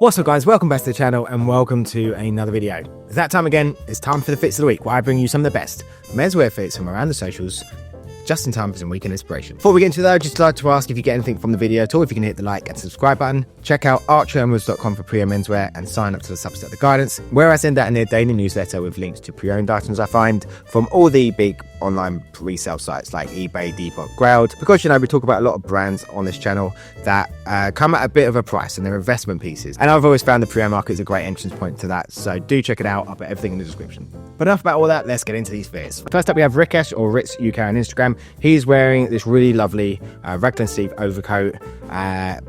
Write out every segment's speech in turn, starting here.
What's up guys, welcome back to the channel and welcome to another video. It's that time again, it's time for the fits of the week where I bring you some of the best menswear fits from around the socials just in time for some weekend inspiration. Before we get into that, I'd just like to ask if you get anything from the video at all, if you can hit the like and subscribe button. Check out archeronwards.com for pre-owned menswear and sign up to the Substack The Guidance, where I send out a daily newsletter with links to pre-owned items I find from all the big online resale sites like eBay, Depop, Grailed. Because we talk about a lot of brands on this channel that come at a bit of a price and they're investment pieces. And I've always found the pre-owned market is a great entrance point to that, so do check it out. I'll put everything in the description. But enough about all that, let's get into these fits. First up we have Rikesh, or Ritz UK on Instagram. He's wearing this really lovely raglan sleeve overcoat,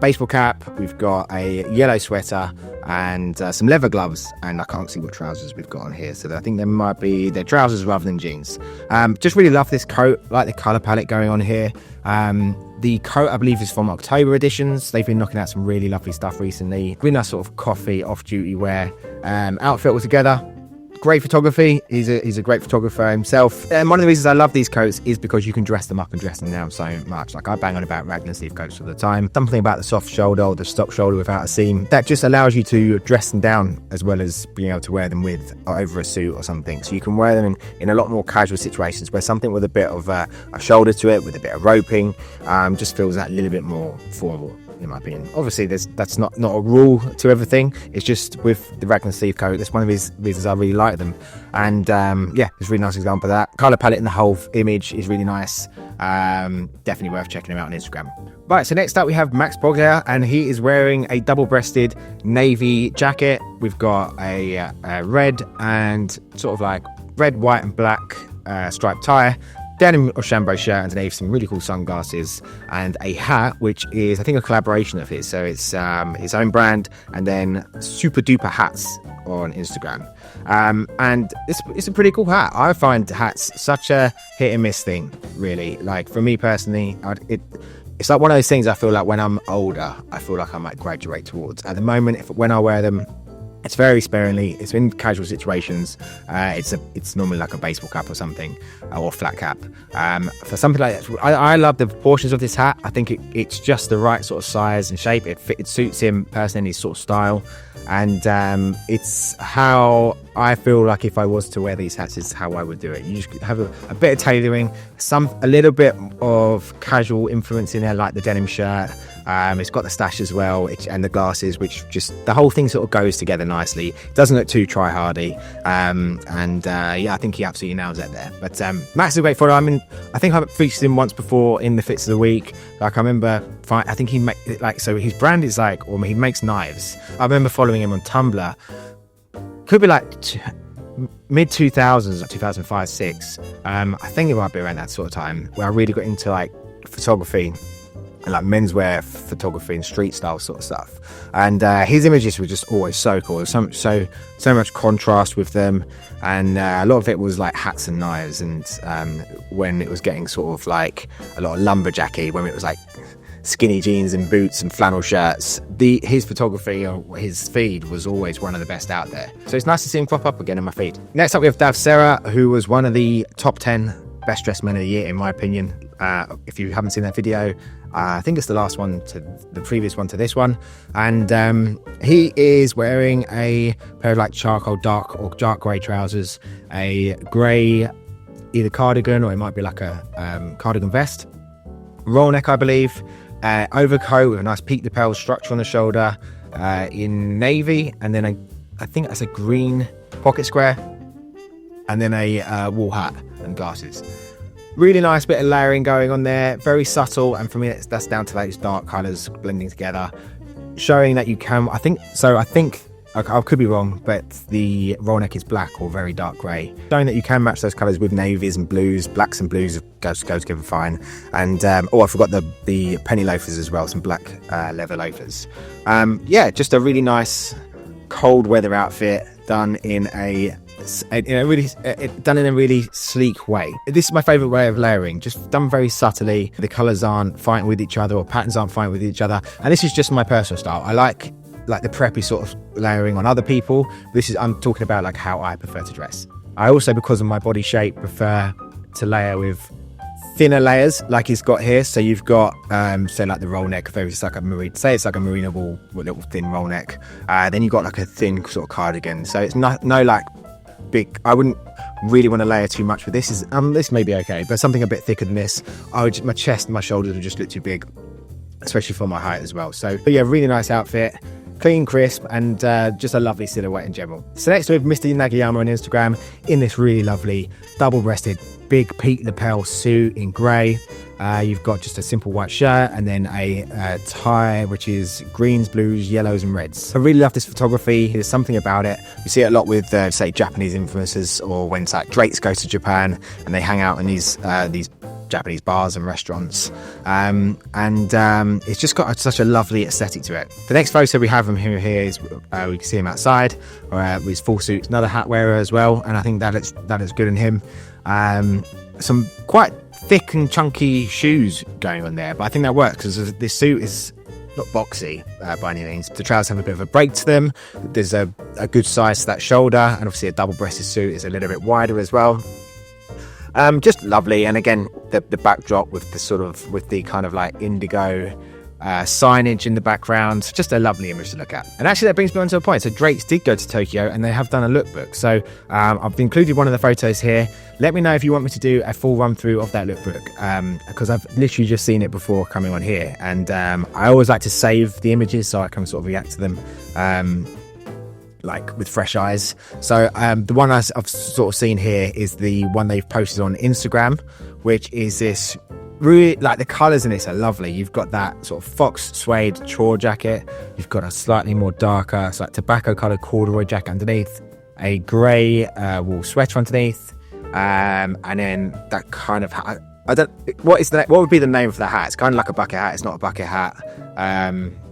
baseball cap. We've got a yellow sweater and some leather gloves, and I can't see what trousers we've got on here, so I think they might be their trousers rather than jeans. Just really love this coat, like the colour palette going on here. The coat I believe is from October editions. They've been knocking out some really lovely stuff recently. Really nice sort of coffee off-duty wear outfit altogether. Great photography. He's a great photographer himself. And one of the reasons I love these coats is because you can dress them up and dress them down so much. Like I bang on about raglan sleeve coats all the time. Something about the soft shoulder or the stock shoulder without a seam that just allows you to dress them down as well as being able to wear them with or over a suit or something. So you can wear them in a lot more casual situations where something with a bit of a shoulder to it, with a bit of roping, just feels that little bit more formal, in my opinion. Obviously that's not a rule to everything. It's just with the raglan sleeve coat, that's one of his reasons I really like them. And yeah, it's a really nice example of that. Colour palette in the whole image is really nice. Definitely worth checking him out on Instagram. Right, so next up we have Max Boglia, and he is wearing a double-breasted navy jacket. We've got a red and sort of like red, white and black striped tie, denim or Shambo shirt underneath, some really cool sunglasses, and a hat which is I think a collaboration of his, so it's his own brand, and then super duper hats on Instagram. And it's a pretty cool hat. I find hats such a hit and miss thing, really. Like for me personally, it's like one of those things I feel like when I'm older I feel like I might graduate towards. At the moment, when I wear them, it's very sparingly. It's in casual situations. It's normally like a baseball cap or something, or flat cap. For something like that, I love the proportions of this hat. I think it's just the right sort of size and shape. It suits him personally, his sort of style, and it's how I feel like if I was to wear these hats is how I would do it. You just have a bit of tailoring, a little bit of casual influence in there, like the denim shirt. It's got the stash as well, and the glasses, which just the whole thing sort of goes together nicely. It doesn't look too try-hardy, yeah, I think he absolutely nails it there. But Max is a great follower. I think I've featured him once before in the fits of the week. Like I remember, I think so his brand is like, or he makes knives. I remember following him on Tumblr. Could be like mid 2000s, 2005, 6. I think it might be around that sort of time where I really got into like photography and like menswear photography and street style sort of stuff. And his images were just always so cool. So much contrast with them, and a lot of it was like hats and knives. And when it was getting sort of like a lot of lumberjacky, when it was like skinny jeans and boots and flannel shirts, his photography or his feed was always one of the best out there. So it's nice to see him crop up again in my feed. Next up we have Dav Serra, who was one of the top 10 best dressed men of the year in my opinion. If you haven't seen that video, I think it's the last one to the previous one to this one, and he is wearing a pair of like charcoal dark or dark grey trousers, a grey either cardigan or it might be like a cardigan vest, roll neck I believe, overcoat with a nice peak lapel structure on the shoulder, in navy, and then I think that's a green pocket square, and then a wool hat and glasses. Really nice bit of layering going on there, very subtle, and for me that's down to those dark colours blending together, showing that you can, I think I could be wrong, but the roll neck is black or very dark grey, showing that you can match those colours with navies and blues. Blacks and blues go together fine. And I forgot the penny loafers as well, some black leather loafers. Yeah, just a really nice cold weather outfit done in a really sleek way. This is my favourite way of layering, just done very subtly. The colours aren't fighting with each other or patterns aren't fighting with each other, and this is just my personal style. I like the preppy sort of layering on other people. I'm talking about like how I prefer to dress. I also, because of my body shape, prefer to layer with thinner layers like he's got here. So you've got say like the roll neck, it's like a merino wool little thin roll neck. Then you've got like a thin sort of cardigan. So it's no like big. I wouldn't really want to layer too much with this. This may be okay, but something a bit thicker than this, my chest and my shoulders would just look too big, especially for my height as well. So but yeah, really nice outfit, clean, crisp, and just a lovely silhouette in general. So next we have Mr. Nagayama on Instagram in this really lovely double-breasted big peak lapel suit in grey. You've got just a simple white shirt and then a tie which is greens, blues, yellows and reds. I really love this photography. There's something about it. You see it a lot with say Japanese influencers, or when like Drake's go to Japan and they hang out in these Japanese bars and restaurants, it's just got such a lovely aesthetic to it. The next photo we have of him here is we can see him outside with his full suit, another hat wearer as well, and I think that is good in him. Some quite thick and chunky shoes going on there, but I think that works because this suit is not boxy by any means. The trousers have a bit of a break to them. There's a good size to that shoulder, and obviously a double-breasted suit is a little bit wider as well. Just lovely, and again the backdrop with the kind of like indigo signage in the background, just a lovely image to look at. And actually that brings me on to a point. So Drake's did go to Tokyo and they have done a lookbook, so I've included one of the photos here. Let me know if you want me to do a full run through of that lookbook, because I've literally just seen it before coming on here, and I always like to save the images so I can sort of react to them like with fresh eyes. So the one I've sort of seen here is the one they've posted on Instagram, which is this really, like, the colours in this are lovely. You've got that sort of fox suede chore jacket, you've got a slightly more darker, it's like tobacco coloured corduroy jacket underneath, a grey wool sweater underneath, and then that kind of hat. What would be the name of the hat? It's kind of like a bucket hat. It's not a bucket hat,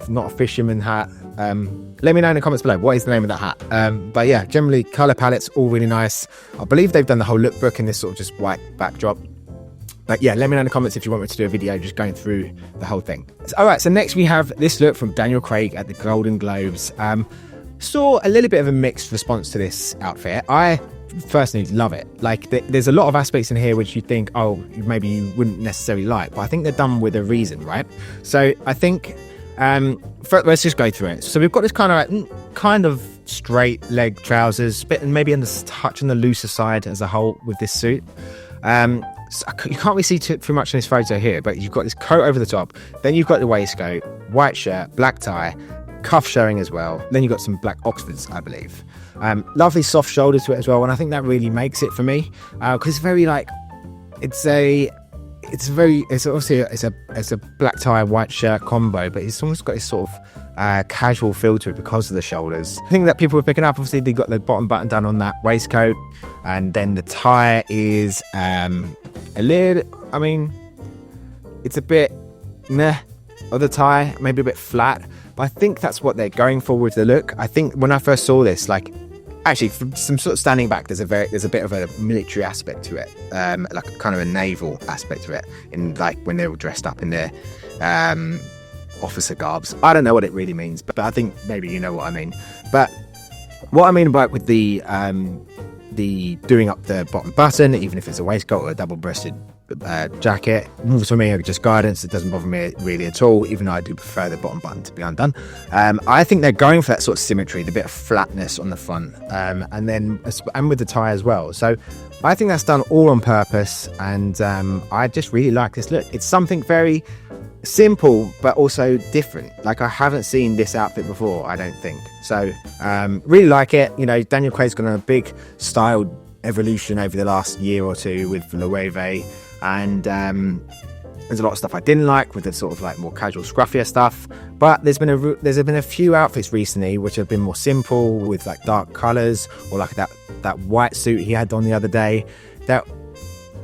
not a fisherman hat. Let me know in the comments below what is the name of that hat. But yeah, generally colour palettes all really nice. I believe they've done the whole lookbook in this sort of just white backdrop. But yeah, let me know in the comments if you want me to do a video just going through the whole thing. Alright, so next we have this look from Daniel Craig at the Golden Globes. Saw a little bit of a mixed response to this outfit. I personally love it. Like, there's a lot of aspects in here which you think, oh, maybe you wouldn't necessarily like, but I think they're done with a reason, right? So I think let's just go through it. So we've got this kind of straight leg trousers, bit maybe on the touch on the looser side as a whole with this suit. So you can't really see too much in this photo here, but you've got this coat over the top, then you've got the waistcoat, white shirt, black tie, cuff showing as well, then you've got some black Oxfords, I believe. Lovely soft shoulders to it as well, and I think that really makes it for me, because it's very like, it's obviously a black tie white shirt combo, but it's almost got this sort of casual feel to it because of the shoulders. I think that people were picking up, obviously they got the bottom button done on that waistcoat, and then the tie is a little, I mean, it's a bit meh of the tie, maybe a bit flat, but I think that's what they're going for with the look. I think when I first saw this, like, actually, from some sort of standing back, there's a bit of a military aspect to it, like a kind of a naval aspect to it, in like when they're all dressed up in their officer garbs. I don't know what it really means, but I think maybe you know what I mean. But what I mean about with the doing up the bottom button, even if it's a waistcoat or a double-breasted jacket, for me, just guidance. It doesn't bother me really at all, even though I do prefer the bottom button to be undone. I think they're going for that sort of symmetry, the bit of flatness on the front, and with the tie as well. So I think that's done all on purpose, and I just really like this look. It's something very simple but also different. Like, I haven't seen this outfit before, I don't think. So really like it. You know, Daniel Craig's gone on a big style evolution over the last year or two with Loewe, and there's a lot of stuff I didn't like with the sort of like more casual scruffier stuff, but there's been a few outfits recently which have been more simple with like dark colors, or like that white suit he had on the other day that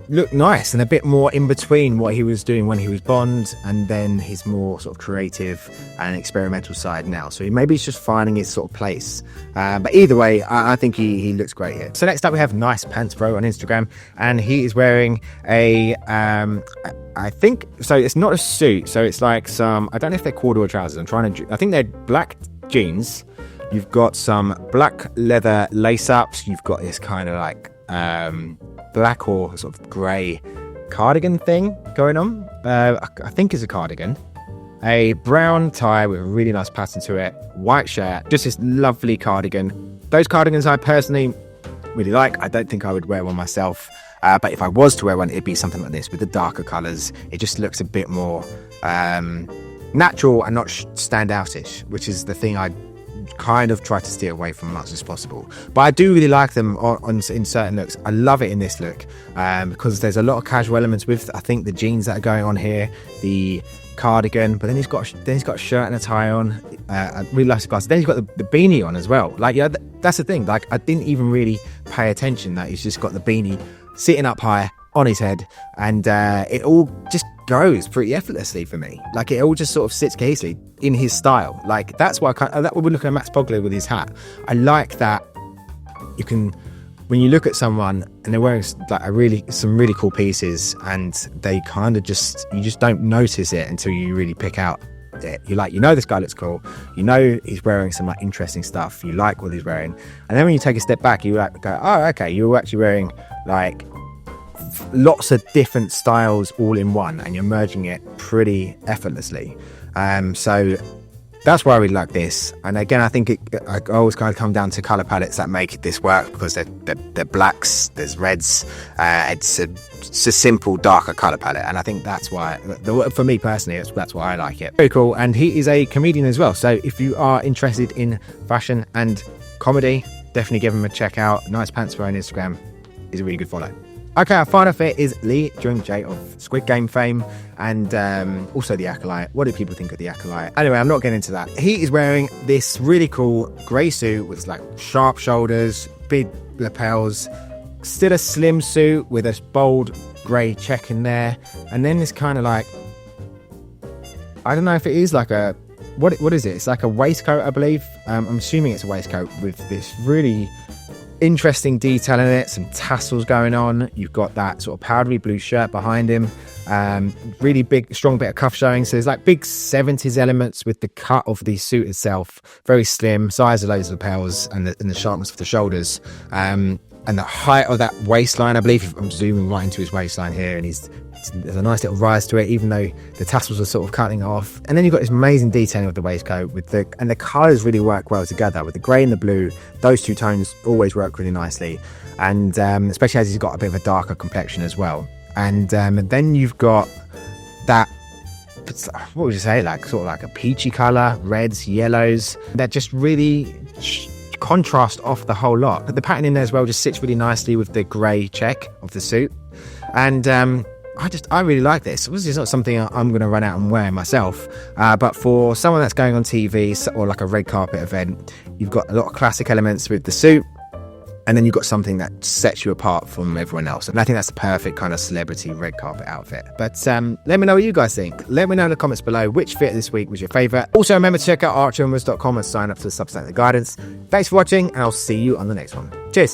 looked nice and a bit more in between what he was doing when he was Bond and then his more sort of creative and experimental side now. So maybe he's just finding his sort of place. But either way, I think he looks great here. So next up we have Nice Pants Bro on Instagram, and he is wearing a I think, so it's not a suit, so it's like some, I don't know if they're corduroy trousers, I think they're black jeans. You've got some black leather lace ups, you've got this kind of like black or sort of grey cardigan thing going on. I think it's a cardigan. A brown tie with a really nice pattern to it, white shirt, just this lovely cardigan. Those cardigans I personally really like. I don't think I would wear one myself, but if I was to wear one, it'd be something like this with the darker colours. It just looks a bit more natural and not standoutish, which is the thing I kind of try to steer away from as much as possible. But I do really like them in certain looks. I love it in this look because there's a lot of casual elements with, I think, the jeans that are going on here, the cardigan, but then he's got a shirt and a tie on. I really like the glasses. Then he's got the beanie on as well. Like, yeah, that's the thing. Like, I didn't even really pay attention that he's just got the beanie sitting up high on his head, and it all just goes pretty effortlessly for me. Like, it all just sort of sits cohesively in his style. Like, that's why that we're looking at Max Pogler with his hat. I like that you can, when you look at someone and they're wearing like some really cool pieces, and they kind of you just don't notice it until you really pick out it. You're like, you know, this guy looks cool, you know, he's wearing some like interesting stuff, you like what he's wearing, and then when you take a step back, you like go, oh, okay, you're actually wearing like lots of different styles all in one, and you're merging it pretty effortlessly. So that's why I really like this. And again, I think I always kind of come down to color palettes that make this work, because they're blacks, there's reds. It's a simple, darker color palette, and I think that's why, for me personally, that's why I like it. Very cool. And he is a comedian as well, so if you are interested in fashion and comedy, definitely give him a check out. Nice Pants on Instagram. He's a really good follow. Okay, our final fit is Lee Jung-Jae of Squid Game fame, and also The Acolyte. What do people think of The Acolyte? Anyway, I'm not getting into that. He is wearing this really cool grey suit with like sharp shoulders, big lapels, still a slim suit with a bold grey check in there, and then this kind of like, I don't know if it is like a, what is it? It's like a waistcoat, I believe. I'm assuming it's a waistcoat with this really interesting detail in it, some tassels going on. You've got that sort of powdery blue shirt behind him, really big strong bit of cuff showing, so there's like big 70s elements with the cut of the suit itself, very slim, size of those lapels, and the sharpness of the shoulders, and the height of that waistline. I believe I'm zooming right into his waistline here, and there's a nice little rise to it, even though the tassels are sort of cutting off. And then you've got this amazing detailing of the waistcoat and the colours really work well together with the grey and the blue. Those two tones always work really nicely, and especially as he's got a bit of a darker complexion as well. And then you've got that, what would you say, like sort of like a peachy colour, reds, yellows, that just really contrast off the whole lot. But the pattern in there as well just sits really nicely with the grey check of the suit, and I really like this. This is not something I'm going to run out and wear myself, but for someone that's going on TV or like a red carpet event, you've got a lot of classic elements with the suit, and then you've got something that sets you apart from everyone else. And I think that's the perfect kind of celebrity red carpet outfit. But let me know what you guys think. Let me know in the comments below which fit this week was your favourite. Also, remember to check out archerunwards.com and sign up to the Substack guidance. Thanks for watching, and I'll see you on the next one. Cheers.